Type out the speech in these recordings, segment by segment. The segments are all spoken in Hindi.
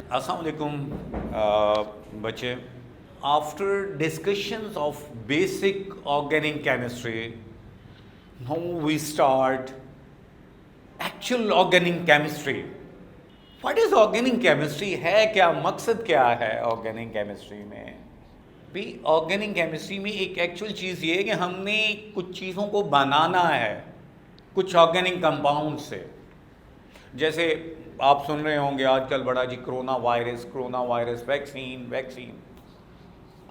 Assalamu alaikum, बच्चे. After discussions of basic organic chemistry, now we start actual organic chemistry. What is organic chemistry? है क्या, मकसद क्या है organic chemistry में? भी organic chemistry में एक actual चीज़ ये है कि हमने कुछ चीज़ों को बनाना है कुछ organic compound से. जैसे आप सुन रहे होंगे आजकल बड़ा जी कोरोना वायरस वैक्सीन.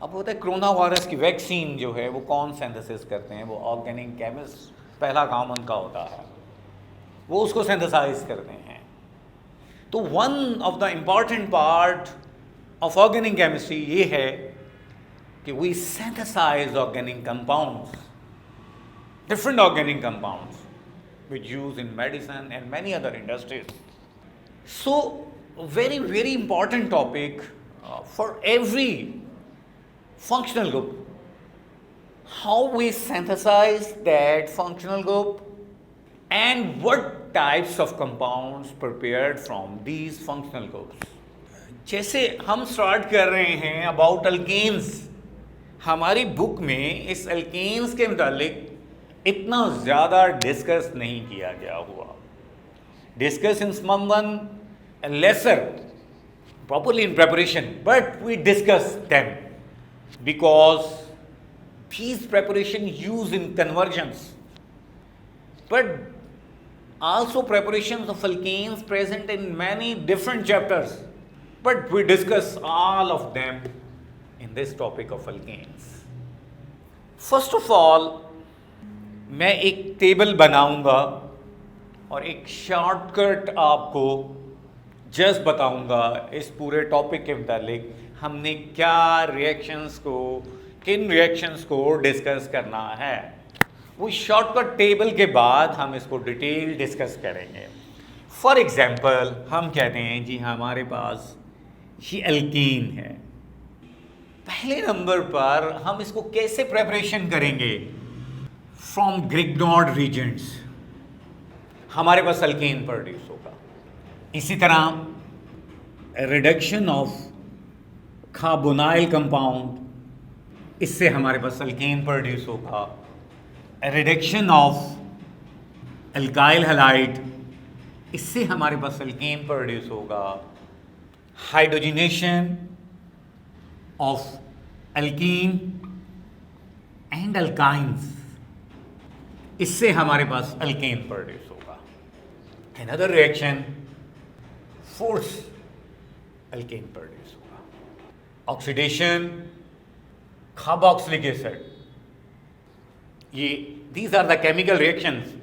अब होता है कोरोना वायरस की वैक्सीन जो है वो कौन सिंथेसिस करते हैं? वो ऑर्गेनिक केमिस्ट, पहला काम उनका होता है, वो उसको सिंथेसाइज करते हैं. तो one of the important part of organic chemistry ये है कि we synthesise organic compounds, different organic compounds which use in medicine and many other industries. So, very important topic for every functional group. How we synthesize that functional group and what types of compounds prepared from these functional groups. जैसे हम स्टार्ट कर रहे हैं अबाउट अल्केन्स. हमारी बुक में इस अल्केन्स के मुतालिक इतना ज़्यादा डिस्कस नहीं किया गया हुआ. Discuss in someone lesser properly in preparation, but we discuss them because these preparation used in conversions, but also preparations of alkanes present in many different chapters, but we discuss all of them in this topic of alkanes. First of all, मैं एक टेबल बनाऊंगा और एक शॉर्टकट आपको जस्ट बताऊंगा इस पूरे टॉपिक के मुतालिक हमने क्या किन रिएक्शंस को डिस्कस करना है. वो शॉर्टकट टेबल के बाद हम इसको डिटेल डिस्कस करेंगे. फॉर एग्जांपल हम कहते हैं जी हमारे पास ये अल्कीन है. पहले नंबर पर हम इसको कैसे प्रेपरेशन करेंगे? फ्रॉम ग्रिग्नॉर्ड रीजेंट्स हमारे पास अल्केन प्रोड्यूस होगा. इसी तरह रिडक्शन ऑफ कार्बोनाइल कंपाउंड, इससे हमारे पास अल्केन प्रोड्यूस होगा. रिडक्शन ऑफ अल्काइल हैलाइड, इससे हमारे पास अल्केन प्रोड्यूस होगा. Hydrogenation of alkene and alkynes, इससे हमारे पास अल्केन प्रोड्यूस होगा. Another reaction forces alkane produce होगा. ऑक्सीडेशन कार्बोक्सिलिक एसिड, ये these are the chemical reactions.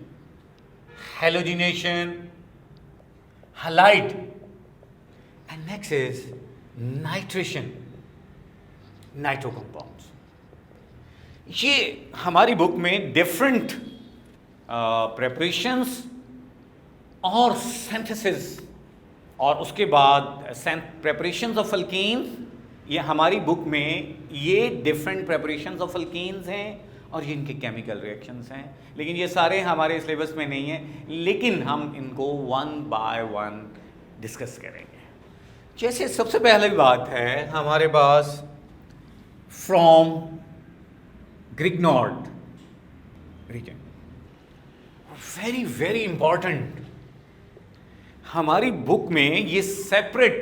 Halogenation halide and next is nitration, nitro compounds. ये हमारी बुक में डिफरेंट प्रेपरेशंस और सिंथेसिस और उसके बाद प्रेपरेशंस ऑफ अल्कीन्स, ये हमारी बुक में ये डिफरेंट प्रेपरेशंस ऑफ अल्कीन्स हैं और ये इनके केमिकल रिएक्शंस हैं. लेकिन ये सारे हमारे सिलेबस में नहीं हैं, लेकिन हम इनको वन बाय वन डिस्कस करेंगे. जैसे सबसे पहले बात है हमारे पास फ्रॉम ग्रिग्नॉर्ड रीजन, वेरी इंपॉर्टेंट. हमारी बुक में ये सेपरेट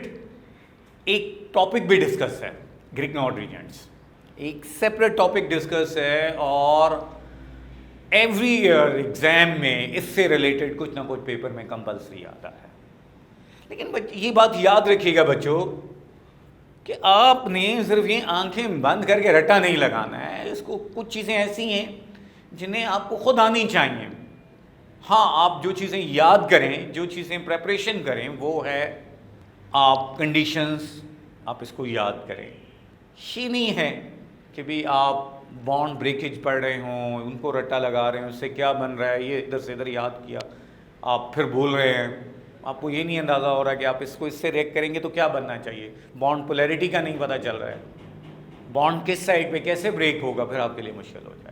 एक टॉपिक भी डिस्कस है. ग्रिग्नॉर्ड रीजन्स एक सेपरेट टॉपिक डिस्कस है और एवरी ईयर एग्जाम में इससे रिलेटेड कुछ ना कुछ पेपर में कंपल्सरी आता है. लेकिन ये बात याद रखिएगा बच्चों कि आपने सिर्फ ये आंखें बंद करके रट्टा नहीं लगाना है. इसको कुछ चीज़ें ऐसी हैं जिन्हें आपको खुद आनी चाहिए. हाँ, आप जो चीज़ें याद करें, जो चीज़ें प्रेपरेशन करें, वो है आप कंडीशंस, आप इसको याद करें. ये नहीं है कि भी आप बॉन्ड ब्रेकेज पढ़ रहे हों, उनको रट्टा लगा रहे हैं, उससे क्या बन रहा है ये इधर से इधर याद किया, आप फिर बोल रहे हैं. आपको ये नहीं अंदाज़ा हो रहा है कि आप इसको इससे रेक करेंगे तो क्या बनना चाहिए. बॉन्ड पोलैरिटी का नहीं पता चल रहा है, बॉन्ड किस साइड पे कैसे ब्रेक होगा, फिर आपके लिए मुश्किल हो जाएगा.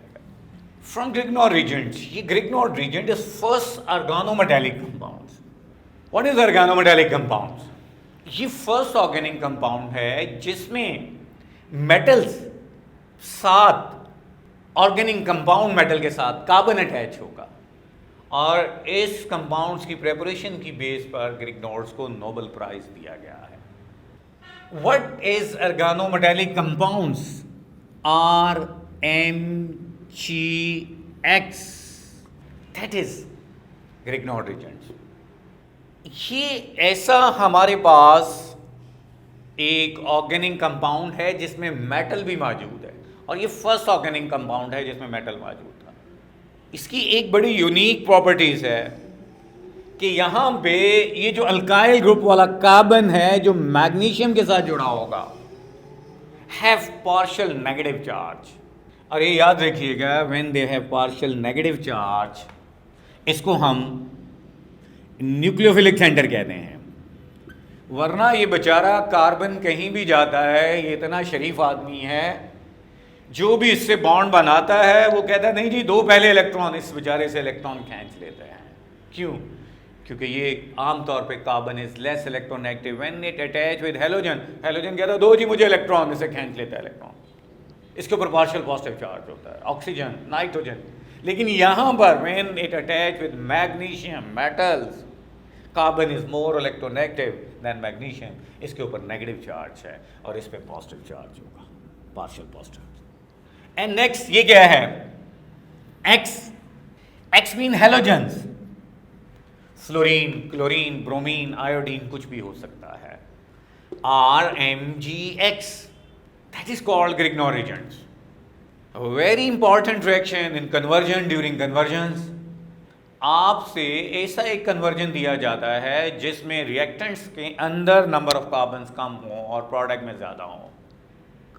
फ्रॉम ग्रिग्नॉर्ड रीजेंट, ये Grignard reagent is first organometallic compounds. What is organometallic compounds? ये फर्स्ट ऑर्गेनिक कंपाउंड है जिसमें मेटल्स साथ ऑर्गेनिक कंपाउंड मेटल के साथ कार्बन अटैच होगा, और इस कंपाउंड्स की प्रेपरेशन की बेस पर ग्रिग्नॉर्ड्स को नोबेल प्राइज दिया गया है. What is organometallic compounds? RMGX, that is Grignard reagents. ये ऐसा हमारे पास एक ऑर्गेनिक कंपाउंड है जिसमें मेटल भी मौजूद है, और ये फर्स्ट ऑर्गेनिक कंपाउंड है जिसमें मेटल मौजूद था. इसकी एक बड़ी यूनिक प्रॉपर्टीज है कि यहाँ पे ये जो अल्काइल ग्रुप वाला कार्बन है जो मैग्नीशियम के साथ जुड़ा होगा, हैव पार्शियल नेगेटिव चार्ज. और ये याद रखिएगा, when they have partial negative charge, इसको हम न्यूक्लियोफिलिक सेंटर कहते हैं. वरना ये बेचारा कार्बन कहीं भी जाता है, ये इतना शरीफ आदमी है, जो भी इससे बॉन्ड बनाता है वो कहता है नहीं जी, दो पहले इलेक्ट्रॉन इस बेचारे से इलेक्ट्रॉन खींच लेते हैं. क्यों? क्योंकि ये आमतौर पे carbon is less electronegative when it attach with halogen. Halogen कहता है दो जी मुझे इलेक्ट्रॉन, इसे खींच लेता है इलेक्ट्रॉन. इसके ऊपर पार्शियल पॉजिटिव चार्ज होता है, ऑक्सीजन, नाइट्रोजन. लेकिन यहाँ पर when it attach with magnesium metals, carbon is more electronegative than magnesium. इसके ऊपर नेगेटिव चार्ज है और इस पे पॉजिटिव चार्ज होगा, पार्शियल पॉजिटिव. एंड नेक्स्ट ये क्या है? X. X mean halogens. Fluorine, chlorine, bromine, iodine, कुछ भी हो सकता है. RMGX, that is called Grignard reagents. A very important reaction in conversion. During conversions, आपसे ऐसा एक कन्वर्जन दिया जाता है जिसमें रिएक्टेंट्स के अंदर नंबर ऑफ कार्बन्स कम हो और प्रोडक्ट में ज़्यादा हो.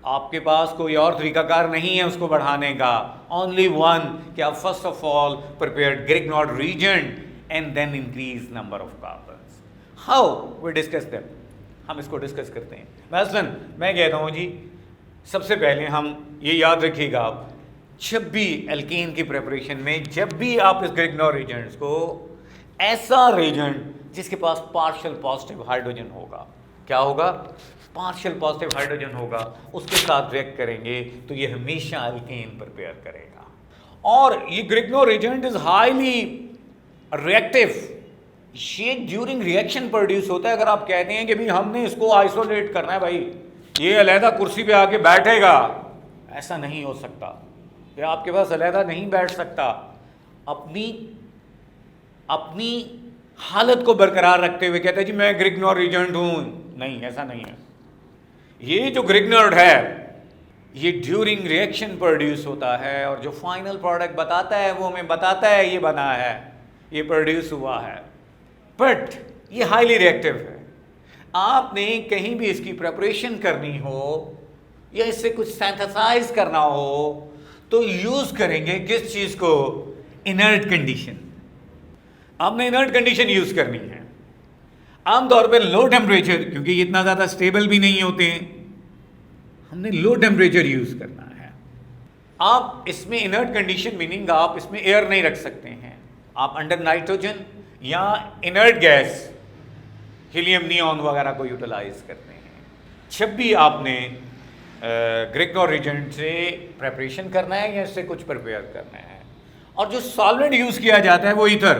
आपके पास कोई और तरीकाकार नहीं है उसको बढ़ाने का. ओनली वन, कि आप first of all prepare Grignard reagent and then increase number of carbons. How? We discuss them. हम इसको डिस्कस करते हैं. मसलन मैं कहता हूँ जी, सबसे पहले हम ये याद रखिएगा, आप जब भी एल्केन की प्रिपरेशन में, जब भी आप इस Grignard reagents को, ऐसा रेजेंट जिसके पास पार्शियल पॉजिटिव हाइड्रोजन होगा, क्या होगा? पार्शियल पॉजिटिव हाइड्रोजन होगा, उसके साथ रिएक्ट करेंगे तो ये हमेशा एल्केन प्रिपेयर करेगा. और ये Grignard reagent is highly reactive. ये ड्यूरिंग रिएक्शन प्रोड्यूस होता है. अगर आप कहते हैं कि भाई हमने इसको आइसोलेट करना है, भाई ये अलहदा कुर्सी पे आके बैठेगा, ऐसा नहीं हो सकता. ये आपके पास अलहदा नहीं बैठ सकता. अपनी हालत को बरकरार रखते हुए कहता है जी मैं Grignard reagent हूँ. नहीं, ऐसा नहीं है. ये जो Grignard है ये ड्यूरिंग रिएक्शन प्रोड्यूस होता है, और जो फाइनल प्रोडक्ट बताता है वो हमें बताता है ये बना है, ये प्रोड्यूस हुआ है. बट ये हाईली रिएक्टिव है. आपने कहीं भी इसकी प्रिपरेशन करनी हो या इससे कुछ सिंथेसाइज करना हो तो यूज करेंगे किस चीज को? Inert condition. आपने इनर्ट कंडीशन यूज करनी है. आमतौर पे लो टेम्परेचर, क्योंकि ये इतना ज़्यादा स्टेबल भी नहीं होते हैं, हमने लो टेम्परेचर यूज करना है. आप इसमें इनर्ट कंडीशन मीनिंग आप इसमें एयर नहीं रख सकते हैं. आप अंडर नाइट्रोजन या इनर्ट गैस, हीलियम नियॉन वगैरह को यूटिलाइज करते हैं. जब भी आपने Grignard reagent से प्रेपरेशन करना है या इससे कुछ प्रिपेयर करना है, और जो सॉल्वेंट यूज किया जाता है वो ether,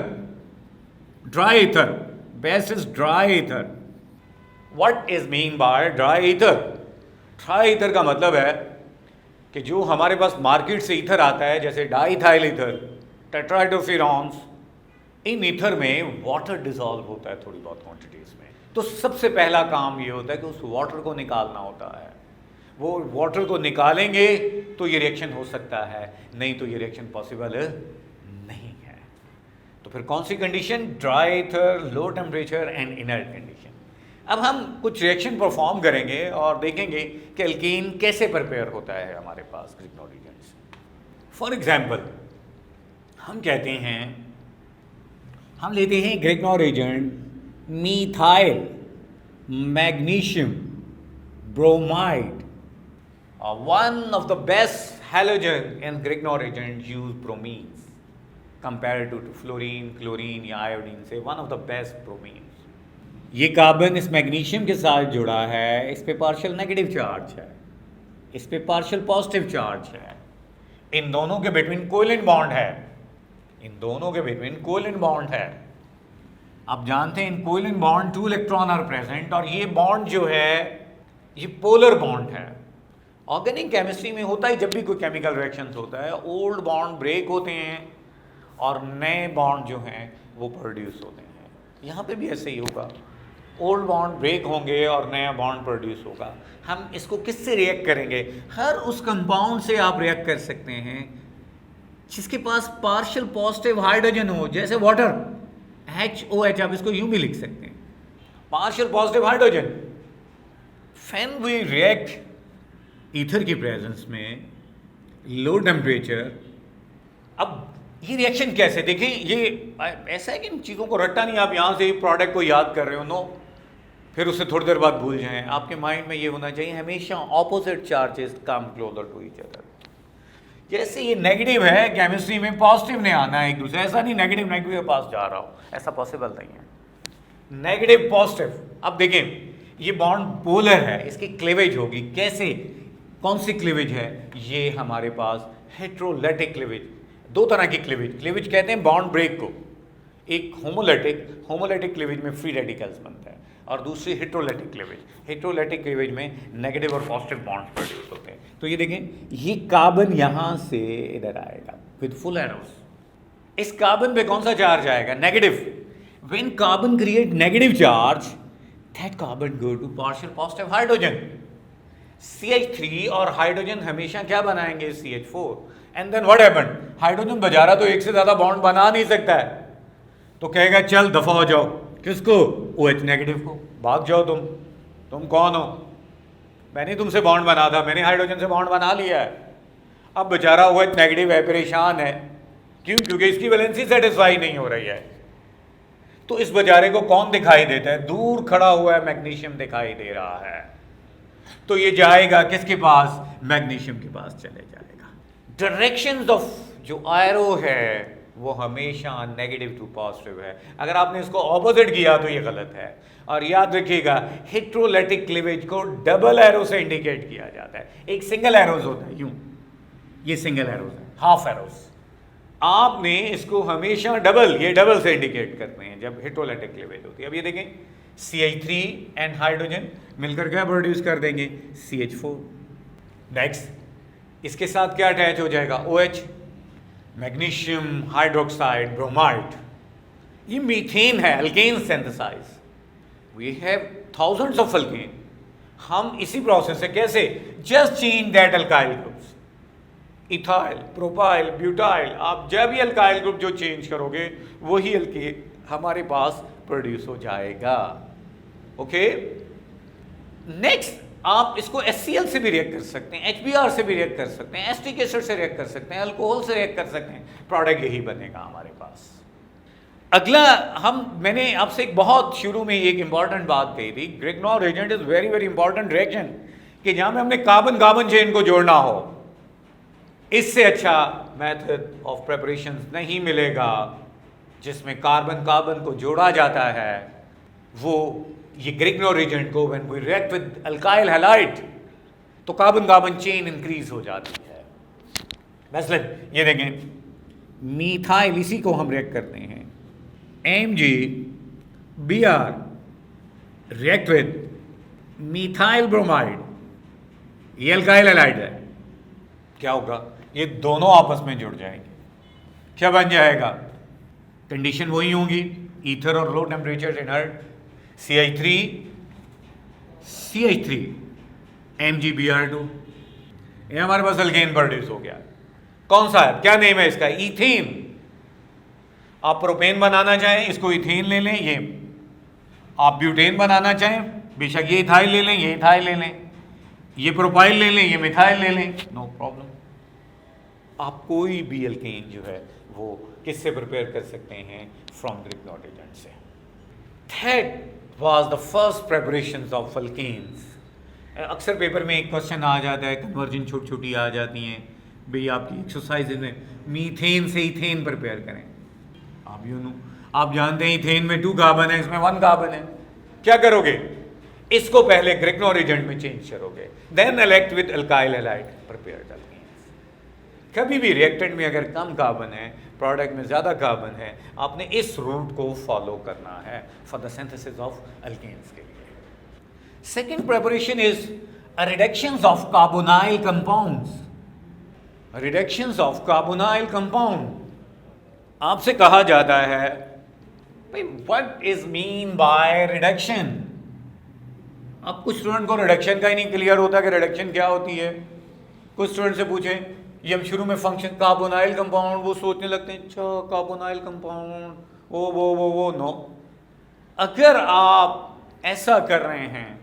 dry ether. Best is dry ether. What is mean by dry ether? Dry ether का मतलब है कि जो हमारे पास मार्केट से ईथर आता है, जैसे डाईथाइल ईथर, टेट्राइडोफिरॉन्स, इन ईथर में वाटर डिसॉल्व होता है थोड़ी बहुत क्वांटिटीज में. तो सबसे पहला काम ये होता है कि उस वाटर को निकालना होता है. वो वाटर को निकालेंगे तो ये रिएक्शन हो सकता है, नहीं तो ये रिएक्शन पॉसिबल नहीं है. तो फिर कौन सी condition? Dry ether, low temperature and inert condition. अब हम कुछ रिएक्शन परफॉर्म करेंगे और देखेंगे कि एल्कीन कैसे प्रिपेयर होता है हमारे पास Grignard reagents. फॉर एग्जाम्पल हम कहते हैं, हम लेते हैं Grignard reagent methyl magnesium bromide. One of the best halogen in Grignard reagent use bromines compared to fluorine, chlorine या iodine से one of the best bromines. ये कार्बन इस मैग्नीशियम के साथ जुड़ा है, इस पे पार्शियल नेगेटिव चार्ज है, इस पे पार्शियल पॉजिटिव चार्ज है, इन दोनों के बिटवीन कोवेलेंट बॉन्ड है, इन दोनों के बिटवीन कोवेलेंट बॉन्ड है। आप जानते हैं in covalent bond 2 electron are present, और ये बॉन्ड जो है ये पोलर बॉन्ड है। ऑर्गेनिक केमिस्ट्री में होता है जब भी कोई केमिकल रिएक्शंस होता है, ओल्ड बॉन्ड ब्रेक होते हैं और नए बॉन्ड जो हैं वो प्रोड्यूस होते हैं। यहाँ पे भी ऐसे ही होगा, ओल्ड बॉन्ड ब्रेक होंगे और नया बॉन्ड प्रोड्यूस होगा। हम इसको किससे रिएक्ट करेंगे? हर उस कंपाउंड से आप रिएक्ट कर सकते हैं जिसके पास पार्शियल पॉजिटिव हाइड्रोजन हो, जैसे वाटर HOH, आप इसको यूं भी लिख सकते हैं, partial positive hydrogen. When we react ether की प्रेजेंस में लो टेम्परेचर, अब ये रिएक्शन कैसे देखें, ये ऐसा है कि इन चीज़ों को रट्टा नहीं आप यहाँ से प्रोडक्ट को याद कर रहे हो, नो, फिर उससे थोड़ी देर बाद भूल जाएं। आपके माइंड में ये होना चाहिए हमेशा opposite charges come closer to each other. जैसे ये नेगेटिव है, केमिस्ट्री में पॉजिटिव ने आना है एक दूसरे, ऐसा नहीं नेगेटिव नेगेटिव के पास जा रहा हो, ऐसा पॉसिबल नहीं है। नेगेटिव पॉजिटिव, अब देखें ये बॉन्ड पोलर है, इसकी क्लीवेज होगी कैसे, कौन सी क्लीवेज है? ये हमारे पास हेट्रोलेटिक क्लीवेज, दो तरह की क्लीवेज कहते हैं बॉन्ड ब्रेक को। एक होमोलेटिक क्लीवेज में फ्री रेडिकल्स बनता है, और दूसरी हेट्रोलेटिक क्लीवेज में नेगेटिव और पॉजिटिव बॉन्ड्स प्रोड्यूस होते हैं। तो ये देखें, ये कार्बन यहाँ से इधर आएगा विद फुल एरोस। इस कार्बन पे कौन सा चार्ज आएगा? Negative. When carbon create negative charge, that carbon go to partial positive hydrogen CH3, और हाइड्रोजन हमेशा क्या बनाएंगे? CH4। And then what happened? Hydrogen बेचारा तो एक से ज्यादा बॉन्ड बना नहीं सकता है, तो कहेगा चल दफा हो जाओ। किसको? OH नेगेटिव को। भाग जाओ तुम कौन हो? मैंने तुमसे बॉन्ड बना था, मैंने हाइड्रोजन से बॉन्ड बना लिया है। अब बेचारा OH नेगेटिव है, परेशान है। क्यों? क्योंकि इसकी वैलेंसी सेटिस्फाई नहीं हो रही है। तो इस बेचारे को कौन दिखाई देता है? दूर खड़ा हुआ है मैग्नीशियम दिखाई दे रहा है। तो ये जाएगा किसके पास? मैग्नीशियम के पास चले जाएगा। डायरेक्शंस ऑफ जो एरो है वो हमेशा नेगेटिव टू पॉजिटिव है। अगर आपने इसको ऑपोजिट किया तो ये गलत है। और याद रखिएगा, हेट्रोलेटिक क्लीवेज को डबल एरो से इंडिकेट किया जाता है। एक सिंगल एरोज होता है यूं, ये सिंगल एरोज है, हाफ एरोज। आपने इसको हमेशा डबल से इंडिकेट करते हैं जब हेट्रोलेटिक क्लीवेज होती है। अब ये देखें, CH3 एंड हाइड्रोजन मिलकर क्या प्रोड्यूस कर देंगे? CH4। नेक्स्ट इसके साथ क्या अटैच हो जाएगा? OH, magnesium hydroxide bromide. ये मीथेन है, alkane synthesize. We have thousands of alkane. हम इसी प्रोसेस से कैसे? Just change that alkyl groups, ethyl, propyl, butyl. आप जब भी अल्काइल ग्रुप जो चेंज करोगे वही अल्केन हमारे पास प्रोड्यूस हो जाएगा। ओके, नेक्स्ट आप इसको HCl से भी रिएक्ट कर सकते हैं, HBr से भी रिएक्ट कर सकते हैं, एस्टिक एसिड से रिएक्ट कर सकते हैं, अल्कोहल से रिएक्ट कर सकते हैं, प्रोडक्ट यही बनेगा हमारे पास। अगला मैंने आपसे एक बहुत शुरू में एक इंपॉर्टेंट बात कही थी, Grignard reagent is very very important reaction, कि जहां पे हमने कार्बन चेन को जोड़ना हो। इससे अच्छा मेथड ऑफ प्रिपरेशन नहीं मिलेगा जिसमें कार्बन को जोड़ा जाता है। वो ये ग्रिग्नॉर रिएजेंट को when we react with alkyl halide तो कार्बन चेन इंक्रीज हो जाती है। मसलन ये देखें, मीथाइल, इसी को हम रिएक्ट करते हैं, MgBr react with methyl bromide, ये अल्काइल हैलाइड है। क्या होगा? ये दोनों आपस में जुड़ जाएंगे, क्या बन जाएगा? कंडीशन वही होगी, ईथर और low temperature inert, CH3 MgBr2, ये हमारे पास अल्केन प्रोड्यूस हो गया। कौन सा है? क्या नेम है इसका? ईथेन। आप प्रोपेन बनाना चाहें इसको इथेन ले लें, ये आप ब्यूटेन बनाना चाहें बेशक ये इथाइल ले लें, ये इथाइल ले लें, ये प्रोपाइल ले लें, ये मिथाइल ले लें, नो प्रॉब्लम। आप कोई भी अल्केन जो है वो किससे प्रिपेयर कर सकते हैं? फ्रॉम ग्रिग्नॉर एजेंट से। That was the first preparations of alkanes. अक्सर पेपर में एक क्वेश्चन आ जाता है, कन्वर्जन छोटी छोटी आ जाती हैं, भाई आपकी एक्सरसाइज में मीथेन से इथेन प्रिपेयर करें। आप जानते हैं इथेन में 2 कार्बन है, इसमें 1 कार्बन है। क्या करोगे, इसको पहले ग्रिग्नोर एजेंट में चेंज करोगे, then elect with alkyl halide prepared alkenes. कभी भी रिएक्टेंट में अगर कम कार्बन है, प्रोडक्ट में ज़्यादा कार्बन है, आपने इस रूट को फॉलो करना है for the synthesis of alkanes के लिए। Second preparation is reductions of carbonyl compounds. Reductions of carbonyl compound, आपसे कहा जाता है भाई what is mean by reduction. अब कुछ स्टूडेंट को रिडक्शन का ही नहीं क्लियर होता कि रिडक्शन क्या होती है। कुछ स्टूडेंट से पूछें, ये हम शुरू में फंक्शन कार्बोनाइल कंपाउंड, वो सोचने लगते हैं अच्छा कार्बोनाइल कंपाउंड वो नो। अगर आप ऐसा कर रहे हैं,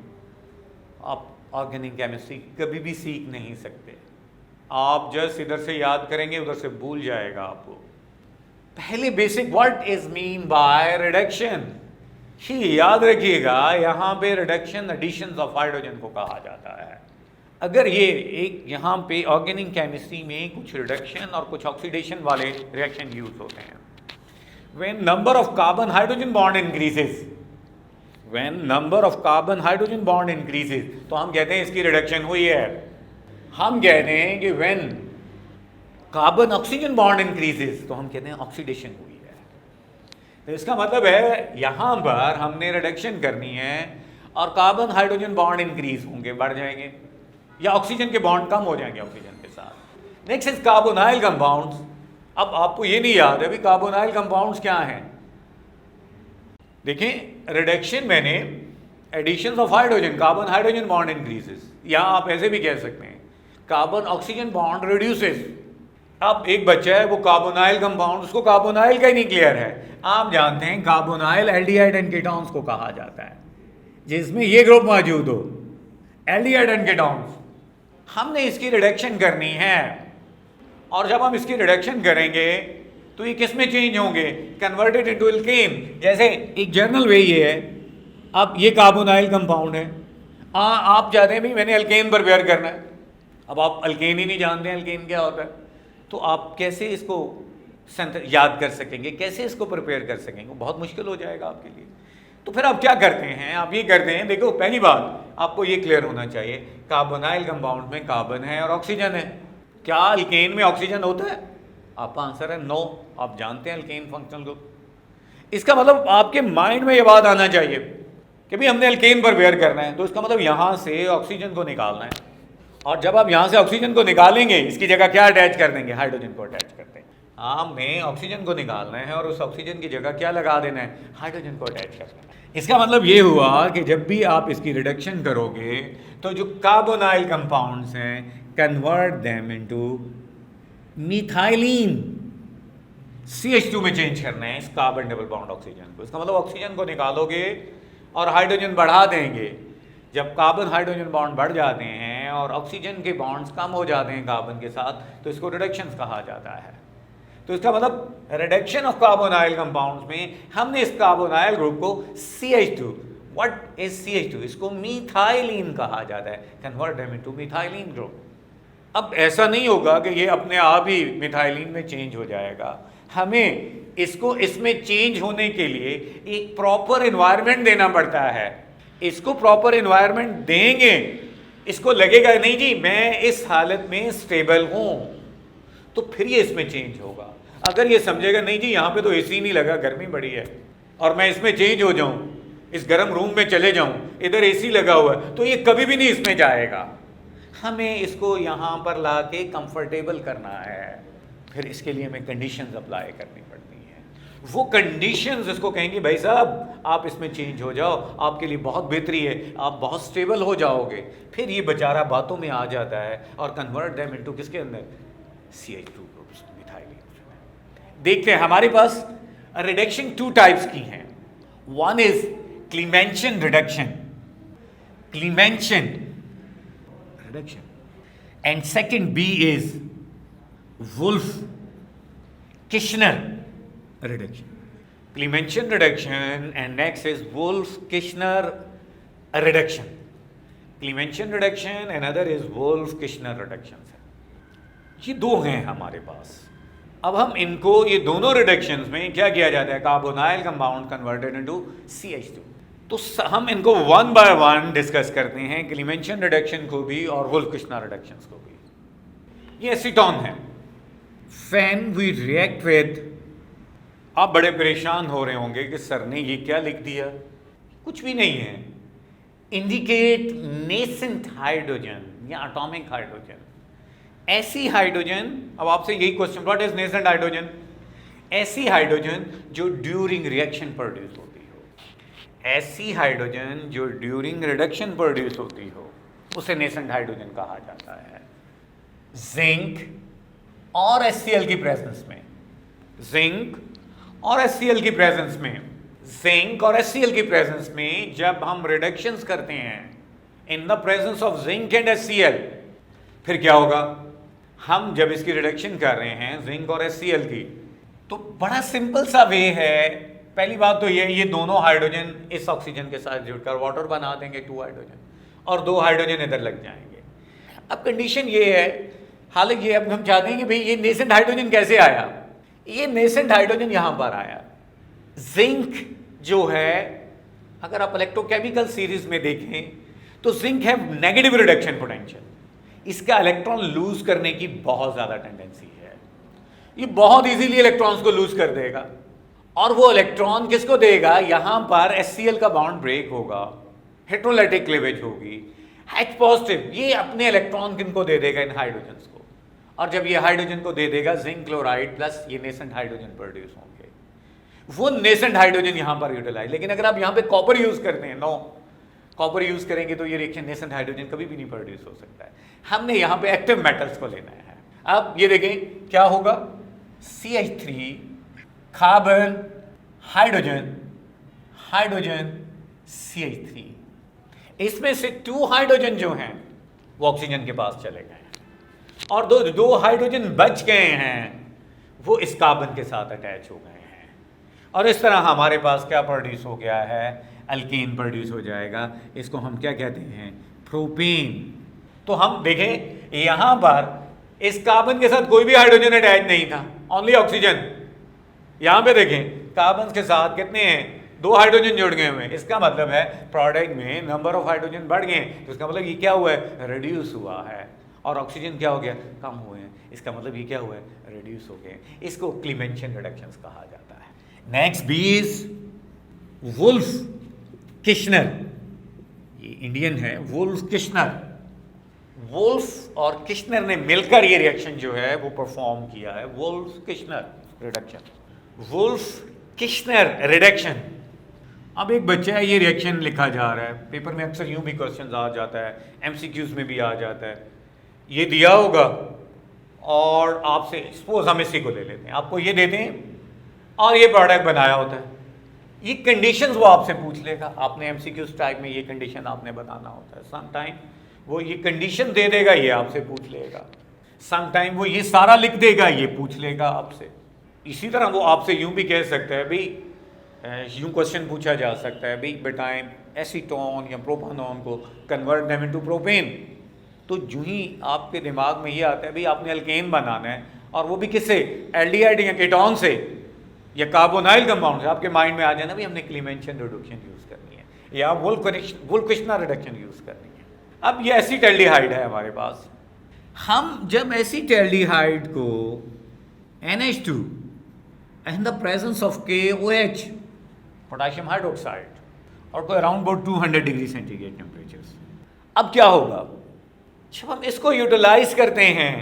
आप ऑर्गेनिक केमिस्ट्री कभी भी सीख नहीं सकते। आप जस्ट इधर से याद करेंगे, उधर से भूल जाएगा आपको। पहले basic what is mean by reduction, ये याद रखिएगा। यहां पे रिडक्शन एडिशन ऑफ हाइड्रोजन को कहा जाता है। अगर ये एक यहाँ पे ऑर्गेनिक केमिस्ट्री में कुछ रिडक्शन और कुछ ऑक्सीडेशन वाले रिएक्शन यूज होते हैं। When number of carbon hydrogen bond increases, when number of carbon hydrogen bond increases, तो हम कहते हैं इसकी रिडक्शन हुई है। हम कहते हैं कि when carbon oxygen bond increases, तो हम कहते हैं ऑक्सीडेशन हुई है। तो इसका मतलब है यहां पर हमने रिडक्शन करनी है और कार्बन हाइड्रोजन बॉन्ड इंक्रीज होंगे, बढ़ जाएंगे, या ऑक्सीजन के बॉन्ड कम हो जाएंगे ऑक्सीजन के साथ। Next is carbonyl compounds. अब आपको ये नहीं याद है भी कार्बोनाइल कंपाउंड्स क्या हैं। देखिए रिडक्शन मैंने addition of hydrogen, carbon hydrogen bond increases, या आप ऐसे भी कह सकते हैं कार्बन ऑक्सीजन बॉन्ड रिड्यूसेस। अब एक बच्चा है वो कार्बोनाइल कंपाउंड, उसको कार्बोनाइल का ही नहीं क्लियर है। आप जानते हैं कार्बोनाइल एल्डिहाइड एंड कीटोन्स को कहा जाता है, जिसमें ये ग्रुप मौजूद हो, एल्डिहाइड एंड कीटोन्स। हमने इसकी रिडक्शन करनी है, और जब हम इसकी रिडक्शन करेंगे तो ये किस में चेंज होंगे, कन्वर्टेड इनटू एल्केन। जैसे एक जनरल वे ये है, अब ये कार्बोनाइल कंपाउंड है, आप चाहते हैं भी मैंने अल्केन पर प्रिपेयर करना है। अब आप अल्केन ही नहीं जानते हैं अल्केन क्या होता है, तो आप कैसे इसको याद कर सकेंगे, कैसे इसको प्रिपेयर कर सकेंगे, बहुत मुश्किल हो जाएगा आपके लिए। तो फिर आप क्या करते हैं, आप ये करते हैं, देखो पहली बात आपको ये क्लियर होना चाहिए, कार्बोनाइल कंपाउंड में कार्बन है और ऑक्सीजन है। क्या अल्केन में ऑक्सीजन होता है? आपका आंसर है नो। आप जानते हैं अल्केन फंक्शनल ग्रुप। इसका मतलब आपके माइंड में ये बात आना चाहिए कि भाई हमने अल्केन पर प्रिपेयर करना है, तो इसका मतलब यहाँ से ऑक्सीजन को निकालना है, और जब आप यहाँ से ऑक्सीजन को निकालेंगे इसकी जगह क्या अटैच कर देंगे, हाइड्रोजन को अटैच करते हैं। हमने ऑक्सीजन को निकालना है और उस ऑक्सीजन की जगह क्या लगा देना है, हाइड्रोजन को अटैच कर देना है। इसका मतलब ये हुआ कि जब भी आप इसकी रिडक्शन करोगे तो जो कार्बोनाइल कंपाउंड्स हैं convert them into methylene, CH2 में चेंज करना है इस कार्बन डबल बॉन्ड ऑक्सीजन को। इसका मतलब ऑक्सीजन को निकालोगे और हाइड्रोजन बढ़ा देंगे। जब कार्बन हाइड्रोजन बॉन्ड बढ़ जाते हैं और ऑक्सीजन के बॉन्ड्स कम हो जाते हैं कार्बन के साथ, तो इसको रिडक्शंस कहा जाता है। तो इसका मतलब रिडक्शन ऑफ कार्बोनाइल कंपाउंड्स में हमने इस कार्बोनाइल ग्रुप को CH2, व्हाट इज CH2, इसको मिथाइलिन कहा जाता है, convert them into methylene group. अब ऐसा नहीं होगा कि ये अपने आप ही मिथाइलिन में चेंज हो जाएगा, हमें इसको इसमें चेंज होने के लिए एक प्रॉपर एनवायरनमेंट देना पड़ता है। इसको प्रॉपर एनवायरनमेंट देंगे, इसको लगेगा नहीं जी मैं इस हालत में स्टेबल हूं, तो फिर ये इसमें चेंज होगा। अगर ये समझेगा नहीं जी यहाँ पे तो AC नहीं लगा, गर्मी बड़ी है, और मैं इसमें चेंज हो जाऊं, इस गर्म रूम में चले जाऊं, इधर AC लगा हुआ है, तो ये कभी भी नहीं इसमें जाएगा। हमें इसको यहाँ पर ला के कंफर्टेबल करना है, फिर इसके लिए हमें कंडीशंस अप्लाई करनी पड़ती हैं। वो कंडीशंस इसको कहेंगे भाई साहब आप इसमें चेंज हो जाओ, आपके लिए बहुत बेहतरी है, आप बहुत स्टेबल हो जाओगे। फिर ये बेचारा बातों में आ जाता है और कन्वर्ट देम इनटू किसके अंदर, CH2 ग्रुप्स, मिथाइलिन। देखते हैं हमारे पास रिडक्शन 2 टाइप्स की हैं। One is क्लीमेंशन reduction, क्लीमेंशन reduction, and second B is Wolff-Kishner reduction. Clemenson reduction and next is Wolff-Kishner reduction. Clemenson reduction and other is Wolff-Kishner reduction. ये दो हैं हमारे पास। अब हम इनको, ये दोनों रिडक्शंस में क्या किया जाता है, carbonyl compound converted into CH2। तो हम इनको वन बाय वन डिस्कस करते हैं, क्लीमेंशन रिडक्शन को भी और वुल्फ-किश्नर रिडक्शंस को भी। ये एसीटोन है। व्हेन वी रिएक्ट विद, आप बड़े परेशान हो रहे होंगे कि सर ने ये क्या लिख दिया, कुछ भी नहीं है। इंडिकेट नेसेंट हाइड्रोजन या एटॉमिक हाइड्रोजन, ऐसी हाइड्रोजन, अब आपसे यही question, what is nascent hydrogen? ऐसी हाइड्रोजन जो ड्यूरिंग रिएक्शन प्रोड्यूस होती हो, ऐसी हाइड्रोजन जो ड्यूरिंग रिडक्शन प्रोड्यूस होती हो, उसे नेसेंट हाइड्रोजन कहा जाता है। जिंक और HCl की प्रेजेंस में, जिंक और HCl की प्रेजेंस में, जिंक और HCl की प्रेजेंस में जब हम रिडक्शंस करते हैं in the presence of zinc and HCl, फिर क्या होगा? हम जब इसकी रिडक्शन कर रहे हैं जिंक और HCl की, तो बड़ा सिंपल सा वे है। पहली बात तो ये दोनों हाइड्रोजन इस ऑक्सीजन के साथ जुड़कर वाटर बना देंगे, 2 हाइड्रोजन, और 2 हाइड्रोजन इधर लग जाएंगे। अब कंडीशन ये है, हालांकि अब हम चाहते हैं कि भाई ये नेसेंट हाइड्रोजन कैसे आया? ये नेसेंट हाइड्रोजन यहां पर आया। जिंक जो है, अगर आप इलेक्ट्रोकेमिकल सीरीज में देखें तो जिंक है नेगेटिव रिडक्शन पोटेंशियल, इसका इलेक्ट्रॉन लूज करने की बहुत ज्यादा टेंडेंसी है। ये बहुत इजीली इलेक्ट्रॉन्स को लूज कर देगा, और वो इलेक्ट्रॉन किसको देगा? यहां पर HCl का बॉन्ड ब्रेक होगा, हेटेरोलाइटिक क्लीवेज होगी, H पॉजिटिव ये अपने इलेक्ट्रॉन किनको दे देगा? इन हाइड्रोजन्स को। और जब ये हाइड्रोजन को दे देगा, जिंक क्लोराइड प्लस ये नेसेंट हाइड्रोजन प्रोड्यूस होंगे। वो नेसेंट हाइड्रोजन यहां पर यूटिलाइज। लेकिन अगर आप यहां पे कॉपर यूज करते हैं, नो, कॉपर यूज करेंगे तो ये रिएक्शन नेसेंट हाइड्रोजन कभी भी नहीं प्रोड्यूस हो सकता है। हमने यहां पे एक्टिव मेटल्स को लेना है। अब ये देखें क्या होगा? CH3 carbon hydrogen, hydrogen CH3, इसमें से 2 हाइड्रोजन जो हैं वो ऑक्सीजन के पास चले गए हैं, और दो हाइड्रोजन बच गए हैं, वो इस कार्बन के साथ अटैच हो गए हैं, और इस तरह हमारे पास क्या प्रोड्यूस हो गया है? अल्केन प्रोड्यूस हो जाएगा। इसको हम क्या कहते हैं? प्रोपेन। तो हम देखें यहां पर इस कार्बन के साथ कोई भी हाइड्रोजन अटैच नहीं था, ओनली ऑक्सीजन। यहां पे देखें कार्बन के साथ कितने हैं? 2 हाइड्रोजन जुड़ गए हुए हैं। इसका मतलब है प्रोडक्ट में नंबर ऑफ हाइड्रोजन बढ़ गए, तो इसका मतलब ये क्या हुआ है? रिड्यूस हुआ है। और ऑक्सीजन क्या हो गया? कम हुए हैं। इसका मतलब ये क्या हुआ है? रिड्यूस हो गए। इसको क्लीमेंशन रिडक्शंस कहा जाता है। Next B is Wolff Kishner. ये इंडियन है, वुल्फ-किश्नर। वुल्फ और किश्नर ने मिलकर ये रिएक्शन जो है वो परफॉर्म किया है, वुल्फ-किश्नर रिडक्शन। Wolf-Kishner reduction. अब एक बच्चा है, ये रिएक्शन लिखा जा रहा है, पेपर में अक्सर यूं भी क्वेश्चन आ जाता है, MCQs में भी आ जाता है। ये दिया होगा और आपसे, सपोज हम इसी को ले लेते हैं, आपको ये देते हैं और ये प्रोडक्ट बनाया होता है। ये कंडीशंस वो आपसे पूछ लेगा, आपने MCQs टाइप में ये कंडीशन आपने बताना होता है। सम टाइम वो ये कंडीशन दे देगा, ये आपसे पूछ लेगा। सम टाइम वो ये सारा लिख देगा, ये पूछ लेगा आपसे। इसी तरह वो आपसे यूं भी कह सकता है, भाई यूं क्वेश्चन पूछा जा सकता है, भाई बेटाइम एसीटोन या प्रोपानोन को कन्वर्ट देम इनटू प्रोपेन। तो जो ही आपके दिमाग में ये आता है भाई आपने अल्केन बनाना है, और वो भी किससे? एल्डिहाइड या कीटोन से या कार्बोनाइल कंपाउंड से, आपके माइंड में आ जाना भाई हमने क्लीमेंशन रिडक्शन यूज करनी है या वुल्फ-किश्नर रिडक्शन यूज करनी है। अब ये एसीटल्डिहाइड है हमारे पास। हम जब एसीटल्डिहाइड को NH2 in the presence of KOH, potassium hydroxide, और कोई around about 200 degree centigrade temperatures, अब क्या होगा? जब हम इसको यूटिलाइज करते हैं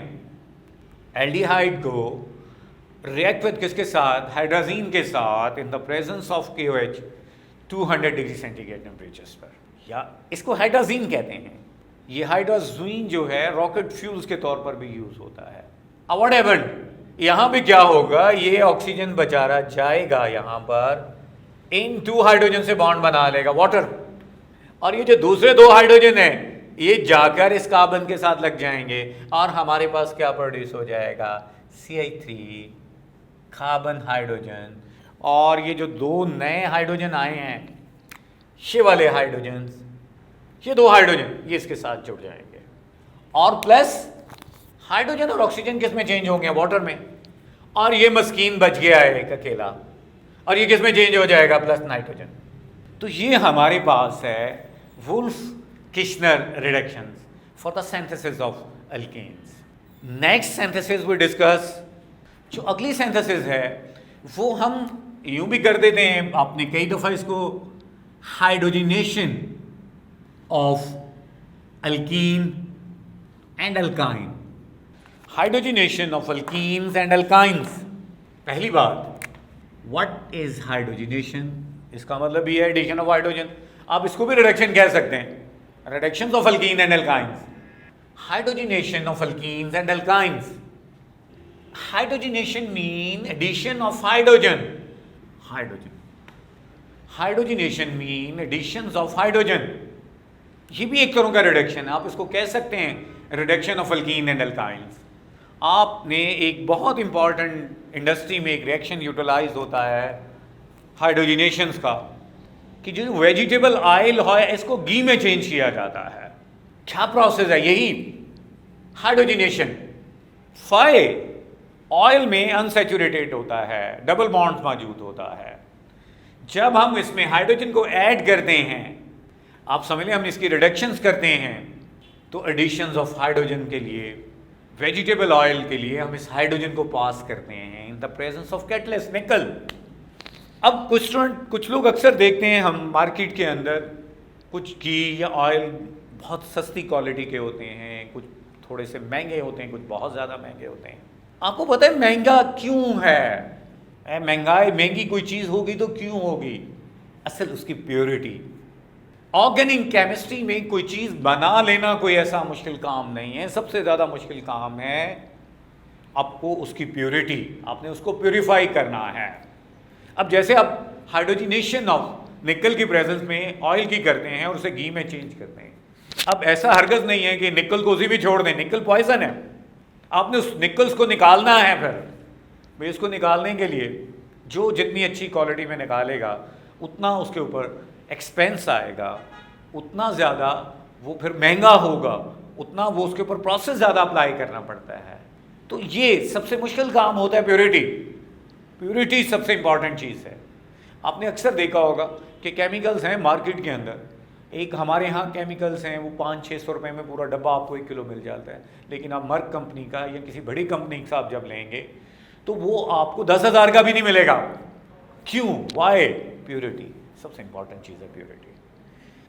एल्डिहाइड को, रिएक्ट विद किसके साथ? हाइड्राजीन के साथ, in the presence of KOH 200 degree centigrade temperatures पर, या इसको हाइड्राजीन कहते हैं। ये हाइड्राजीन जो है रॉकेट फ्यूल्स के तौर पर भी यूज होता है। अब व्हाट हैपेंड? यहां भी क्या होगा? ये ऑक्सीजन बेचारा जाएगा यहां पर, इन 2 हाइड्रोजन से बॉन्ड बना लेगा, वाटर, और ये जो दूसरे 2 हाइड्रोजन है ये जाकर इस कार्बन के साथ लग जाएंगे, और हमारे पास क्या प्रोड्यूस हो जाएगा? CH3 कार्बन हाइड्रोजन, और ये जो 2 नए हाइड्रोजन आए हैं, ये वाले हाइड्रोजन, ये 2 हाइड्रोजन ये इसके साथ जुड़ जाएंगे, और प्लस हाइड्रोजन और ऑक्सीजन किस में चेंज होंगे? वाटर में, और ये मस्कीन बच गया है एक अकेला, और ये किस में चेंज हो जाएगा? Plus nitrogen. तो ये हमारे पास है Wolff Kishner reductions for the synthesis of alkanes. Next synthesis we discuss, जो अगली सिंथेसिस है वो हम यूं भी कर देते हैं, आपने कई दफ़ा इसको hydrogenation of alkene and alkyne, hydrogenation of alkenes and alkynes. पहली बात, व्हाट इज हाइड्रोजिनेशन? इसका मतलब ये है एडिशन ऑफ हाइड्रोजन। आप इसको भी रिडक्शन कह सकते हैं, reduction of alkene and alkynes. Hydrogenation of alkenes and alkynes, hydrogenation mean addition of hydrogen, hydrogenation mean additions of hydrogen. ये भी एक तरह का रिडक्शन है, आप इसको कह सकते हैं reduction of alkene and alkynes. आपने एक बहुत इंपॉर्टेंट इंडस्ट्री में एक रिएक्शन यूटिलाइज होता है हाइड्रोजिनेशंस का, कि जो वेजिटेबल ऑयल है इसको घी में चेंज किया जाता है। क्या प्रोसेस है? यही हाइड्रोजिनेशन। फाई ऑयल में अनसैचुरेटेड होता है, डबल बॉन्ड्स मौजूद होता है। जब हम इसमें हाइड्रोजन को ऐड करते हैं, आप समझ लें हम इसकी रिडक्शंस करते हैं, तो एडिशंस ऑफ हाइड्रोजन के लिए, वेजिटेबल ऑयल के लिए हम इस हाइड्रोजन को पास करते हैं in the presence of catalyst निकल। अब कुछ लोग अक्सर देखते हैं हम मार्केट के अंदर, कुछ घी या ऑयल बहुत सस्ती क्वालिटी के होते हैं, कुछ थोड़े से महंगे होते हैं, कुछ बहुत ज़्यादा महंगे होते हैं। आपको पता है महंगा क्यों है? महंगी कोई चीज़ होगी तो क्यों होगी? असल उसकी प्योरिटी। ऑर्गेनिक केमिस्ट्री में कोई चीज़ बना लेना कोई ऐसा मुश्किल काम नहीं है, सबसे ज़्यादा मुश्किल काम है आपको उसकी प्योरिटी, आपने उसको प्योरीफाई करना है। अब जैसे आप हाइड्रोजिनेशन ऑफ निकल की प्रेजेंस में ऑयल की करते हैं और उसे घी में चेंज करते हैं। अब ऐसा हरगज़ नहीं है कि निकल को उसी भी छोड़ दें, निकल पॉइजन है, आपने उस निकल्स को निकालना है। फिर भाई इसको निकालने के लिए जो जितनी अच्छी क्वालिटी में निकालेगा उतना उसके ऊपर एक्सपेंस आएगा, उतना ज़्यादा वो फिर महंगा होगा, उतना वो उसके ऊपर प्रोसेस ज़्यादा अप्लाई करना पड़ता है। तो ये सबसे मुश्किल काम होता है प्योरिटी। प्योरिटी सबसे इंपॉर्टेंट चीज़ है। आपने अक्सर देखा होगा कि केमिकल्स हैं मार्केट के अंदर, एक हमारे यहाँ केमिकल्स हैं वो 500-600 रुपये में पूरा डब्बा आपको 1 किलो मिल जाता है, लेकिन आप मर्क कंपनी का या किसी बड़ी कंपनी का आप जब लेंगे तो वो आपको 10,000 का भी नहीं मिलेगा। क्यों? वाई? प्योरिटी सबसे इंपॉर्टेंट चीज़ है। प्योरिटी,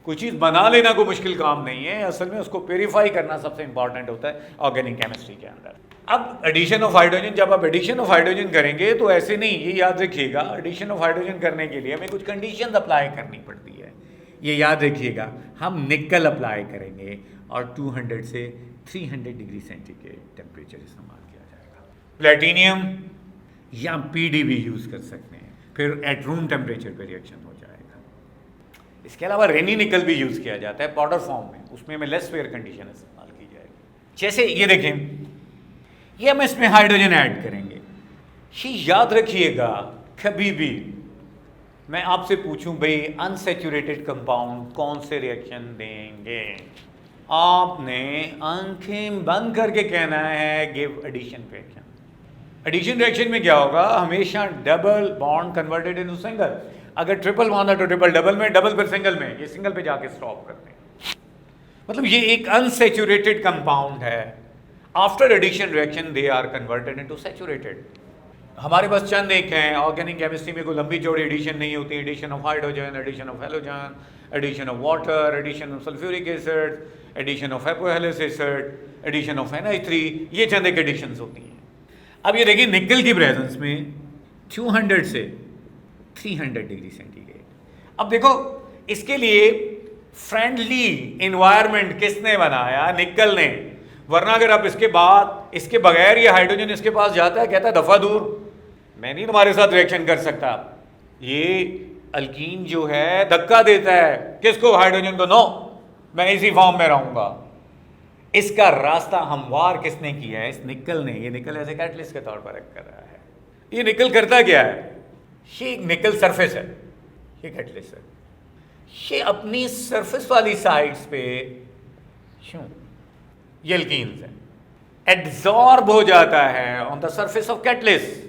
कोई चीज़ बना लेना कोई मुश्किल काम नहीं है, असल में उसको प्योरीफाई करना सबसे इंपॉर्टेंट होता है ऑर्गेनिक केमिस्ट्री के अंदर। अब एडिशन ऑफ हाइड्रोजन, जब आप एडिशन ऑफ हाइड्रोजन करेंगे तो ऐसे नहीं, ये याद रखिएगा, एडिशन ऑफ हाइड्रोजन करने के लिए हमें कुछ कंडीशन अप्लाई करनी पड़ती है। ये याद रखिएगा, हम निकल अप्लाई करेंगे और 200 से 300 डिग्री सेंटीग्रेड टेम्परेचर इस्तेमाल किया जाएगा। प्लेटिनियम या पीडीबी यूज़ कर सकते हैं, फिर एट रूम टेम्परेचर पे रिएक्शन हो जाएगा। इसके अलावा रेनी निकल भी यूज़ किया जाता है पाउडर फॉर्म में, उसमें हमें लेस फेयर कंडीशन इस्तेमाल की जाएगी। जैसे ये देखें, ये हम इसमें हाइड्रोजन ऐड करेंगे। ये याद रखिएगा, कभी भी मैं आपसे पूछूं भाई अनसैचुरेटेड कंपाउंड कौन से रिएक्शन देंगे, आपने आंखें बंद करके कहना है give addition reaction. Addition reaction में क्या होगा? हमेशा double bond converted into single. अगर ट्रिपल बॉन्ड है तो ट्रिपल डबल में, डबल पर सिंगल में, ये सिंगल पे जाके स्टॉप करते हैं। मतलब ये एक अनसैचुरेटेड कंपाउंड है। After addition reaction they are converted into saturated. हमारे पास चंद एक हैं, ऑर्गेनिक केमिस्ट्री में कोई लंबी चौड़ी एडिशन नहीं होती। Addition of hydrogen, addition of halogen, addition of water, addition of sulphuric acid, addition of hypohalous acid, addition of NH3, ये चंद एक एडिशंस होती हैं। अब ये देखिए निकल की प्रेजेंस में 200 से 300 डिग्री सेंटीग्रेड। अब देखो इसके लिए फ्रेंडली इन्वायरमेंट किसने बनाया? निकल ने। वरना अगर आप इसके बगैर ये हाइड्रोजन इसके पास जाता है, कहता है दफा दूर, मैं नहीं तुम्हारे साथ रिएक्शन कर सकता। ये अल्कीन जो है धक्का देता है किसको? हाइड्रोजन को। नो, मैं इसी फॉर्म में रहूंगा। इसका रास्ता हमवार किसने किया है? इस निकल ने। ये निकल ऐसे कैटलिस्ट के तौर पर एक्ट कर रहा है। ये निकल करता क्या है? ये निकल सरफेस है, ये कैटलिस्ट है। ये अपनी सरफेस वाली साइड्स पे ये अल्कीन्स है, एड्सॉर्ब हो जाता है on the surface of catalyst.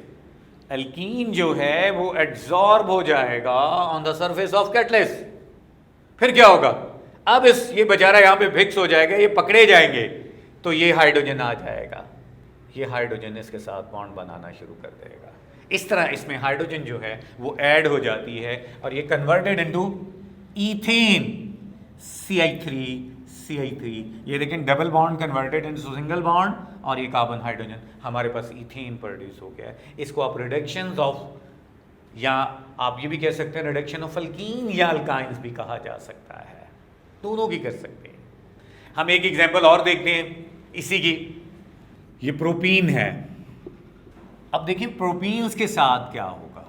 Alkyne जो है वो एड्सॉर्ब हो जाएगा on the surface of catalyst. फिर क्या होगा, अब ये बेचारा यहाँ पे फिक्स हो जाएगा, ये पकड़े जाएंगे, तो ये हाइड्रोजन आ जाएगा, ये हाइड्रोजन इसके साथ बॉन्ड बनाना शुरू कर देगा। इस तरह इसमें हाइड्रोजन जो है वो ऐड हो जाती है और ये कन्वर्टेड इनटू ईथेन, CH3, ये देखें double bond converted into single bond, और ये कार्बन हाइड्रोजन हमारे पास ईथेन प्रोड्यूस हो गया है। इसको आप रिडक्शंस ऑफ, या आप ये भी कह सकते हैं रिडक्शन ऑफ अल्कीन या अल्काइंस भी कहा जा सकता है, दोनों भी कर सकते हैं। हम एक एग्जांपल और देखते हैं इसी की, ये प्रोपीन है। अब देखिए प्रोपीन्स के साथ क्या होगा,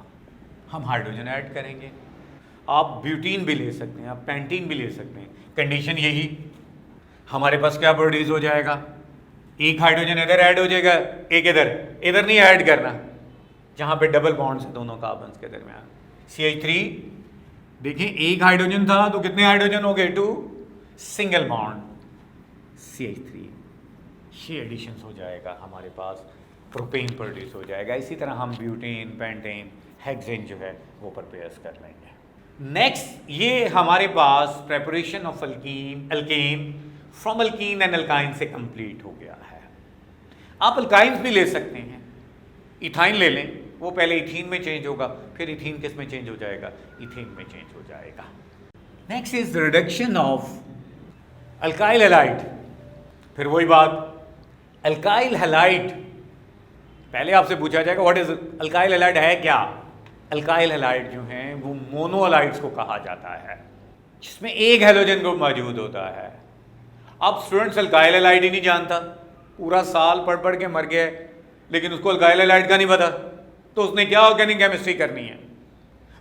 हम हाइड्रोजन ऐड करेंगे। आप ब्यूटीन भी ले सकते हैं, आप पेंटीन भी ले सकते हैं, कंडीशन यही, हमारे पास क्या प्रोड्यूस हो जाएगा, एक हाइड्रोजन इधर ऐड हो जाएगा, एक इधर नहीं ऐड करना, जहां पे डबल बॉन्ड्स है दोनों कार्बन्स के दरमियान। CH3, देखिए एक हाइड्रोजन था तो कितने हाइड्रोजन हो गए, 2, सिंगल बॉन्ड CH3, ये एडिशन हो जाएगा, हमारे पास प्रोपेन प्रोड्यूस हो जाएगा। इसी तरह हम ब्यूटेन, पेंटेन, हेक्सेन जो है वो प्रिपेयर कर लेंगे। नेक्स्ट, ये हमारे पास preparation of alkane from alkene and alkyne से कंप्लीट हो गया है। आप अल्काइंस भी ले सकते हैं, इथाइन ले लें, वो पहले इथीन में चेंज होगा, फिर इथीन किस में चेंज हो जाएगा, इथेन में चेंज हो जाएगा। Next is reduction of alkyl halide. फिर वही बात, अल्काइल हैलाइड, पहले आपसे पूछा जाएगा व्हाट इज अल्काइल हैलाइड, है क्या। अल्काइल हैलाइड जो हैं वो मोनोहैलाइड्स को कहा जाता है, जिसमें एक हैलोजन ग्रुप मौजूद होता है। अब स्टूडेंट्स अल्काइल हैलाइड ही नहीं जानता, पूरा साल पढ़ पढ़ के मर गया, लेकिन उसको अल्काइल हैलाइड का नहीं पता, तो उसने क्या ऑर्गेनिक केमिस्ट्री करनी है।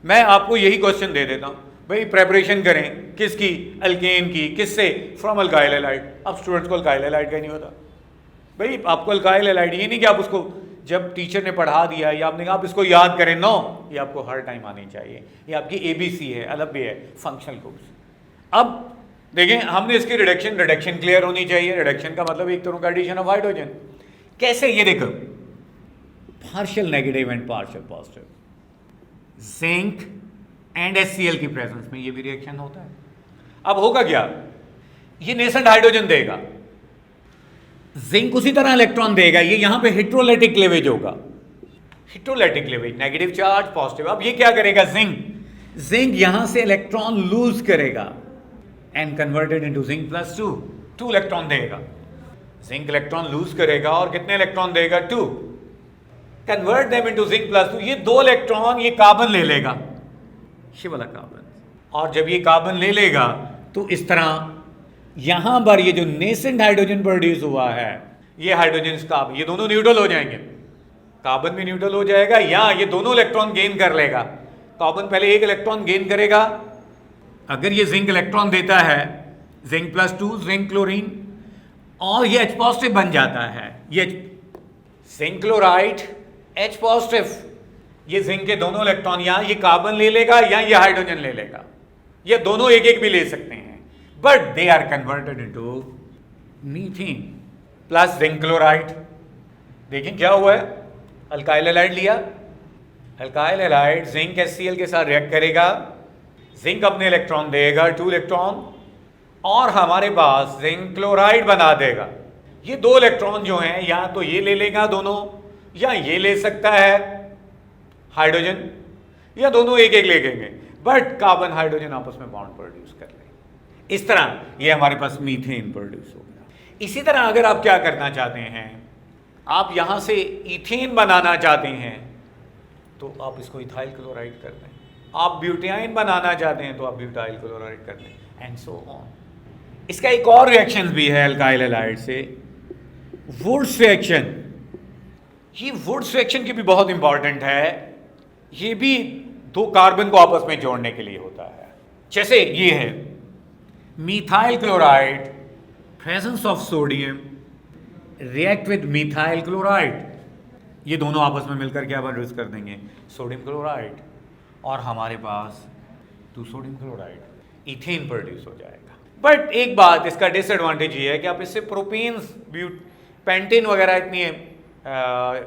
मैं आपको यही क्वेश्चन दे देता हूँ, भाई प्रेपरेशन करें किसकी, अल्केन की, किससे, फ्रॉम अल्काइल हैलाइड। अब स्टूडेंट्स को अल्काइल हैलाइड का नहीं होता, भाई आपको अल्काइल हैलाइड, ये नहीं कि आप उसको जब टीचर ने पढ़ा दिया या आपने कहा आप इसको याद करें, नो, ये आपको हर टाइम आनी चाहिए, ये आपकी ABC है, अलग है, फंक्शनल ग्रुप्स। अब देखें, हमने इसकी रिडक्शन क्लियर होनी चाहिए। रिडक्शन का मतलब एक तरह का एडिशन ऑफ हाइड्रोजन। कैसे, ये देखो, partial negative and partial positive, zinc and HCl की प्रेजेंस में ये भी रिएक्शन होता है। अब होगा क्या, ये नेसेंट हाइड्रोजन देगा, जिंक उसी तरह इलेक्ट्रॉन देगा, ये यहां पे हेट्रोलाइटिक क्लीवेज होगा, heterolytic cleavage, negative charge positive. अब ये क्या करेगा, जिंक यहां से इलेक्ट्रॉन लूज करेगा and converted into zinc plus 2 electron देगा। जिंक इलेक्ट्रॉन लूज करेगा और कितने इलेक्ट्रॉन देगा, 2, convert them into zinc plus 2, ये 2 इलेक्ट्रॉन ये कार्बन ले लेगा, ये वाला कार्बन, और जब ये कार्बन ले लेगा तो इस तरह यहां पर ये जो नेसेंट हाइड्रोजन प्रोड्यूस हुआ है, ये हाइड्रोजन कार्बन, ये दोनों न्यूट्रल हो जाएंगे, कार्बन भी न्यूट्रल हो जाएगा, या ये दोनों इलेक्ट्रॉन गेन कर लेगा। कार्बन पहले एक इलेक्ट्रॉन गेन करेगा, अगर ये जिंक इलेक्ट्रॉन देता है, जिंक प्लस 2, जिंक क्लोरीन, और ये H पॉजिटिव बन जाता है, ये जिंक क्लोराइड H पॉजिटिव, ये जिंक के दोनों इलेक्ट्रॉन या ये कार्बन ले लेगा या ये हाइड्रोजन ले लेगा, ये दोनों एक एक भी ले सकते हैं, but they are converted into methane plus zinc chloride. देखें क्या हुआ है, अल्काइल हैलाइड लिया, अल्काइल हैलाइड जिंक HCl के साथ रिएक्ट करेगा, जिंक अपने इलेक्ट्रॉन देगा, 2 इलेक्ट्रॉन, और हमारे पास जिंक क्लोराइड बना देगा। ये 2 इलेक्ट्रॉन जो हैं या तो ये ले लेगा दोनों, या ये ले सकता है हाइड्रोजन, या दोनों एक एक ले लेंगे, बट कार्बन हाइड्रोजन आपस में बॉन्ड प्रोड्यूस कर लेंगे। इस तरह ये हमारे पास मीथेन प्रोड्यूस हो गया। इसी तरह अगर आप क्या करना चाहते हैं, आप यहां से इथेन बनाना चाहते हैं तो आप इसको इथाइल क्लोराइड कर दें, आप ब्यूटेन बनाना चाहते हैं तो आप ब्यूटाइल क्लोराइड कर दें, एंड सो ऑन। इसका एक और रिएक्शन भी है अल्काइल हैलाइड से, वुड्स रिएक्शन। ये वुड्स रिएक्शन की भी बहुत इंपॉर्टेंट है, ये भी 2 कार्बन को आपस में जोड़ने के लिए होता है। जैसे ये है methyl chloride, presence of sodium react with methyl chloride, ये दोनों आपस में मिलकर क्या प्रोड्यूस कर देंगे, सोडियम क्लोराइड, और हमारे पास 2 सोडियम क्लोराइड, इथेन प्रोड्यूस हो जाएगा। बट एक बात, इसका डिसएडवांटेज ये है कि आप इससे प्रोपेन्स, पेंटेन वगैरह इतनी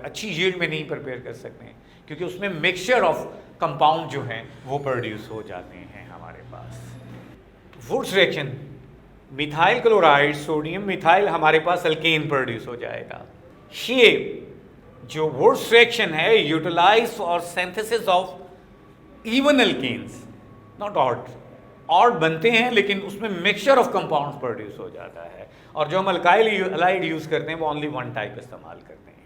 अच्छी यील्ड में नहीं प्रिपेयर कर सकते हैं, क्योंकि उसमें मिक्सचर ऑफ कंपाउंड जो हैं वो प्रोड्यूस हो जाते हैं हमारे पास। Wurtz reaction, methyl chloride sodium methyl हमारे पास अल्केन प्रोड्यूस हो जाएगा। ये जो वुड्स रिएक्शन है utilize for synthesis of even alkanes, not odd. Odd बनते हैं लेकिन उसमें मिक्सचर ऑफ कंपाउंड्स प्रोड्यूस हो जाता है, और जो हम अल्काइल हलाइड यूज करते हैं वो ओनली वन टाइप इस्तेमाल करते हैं।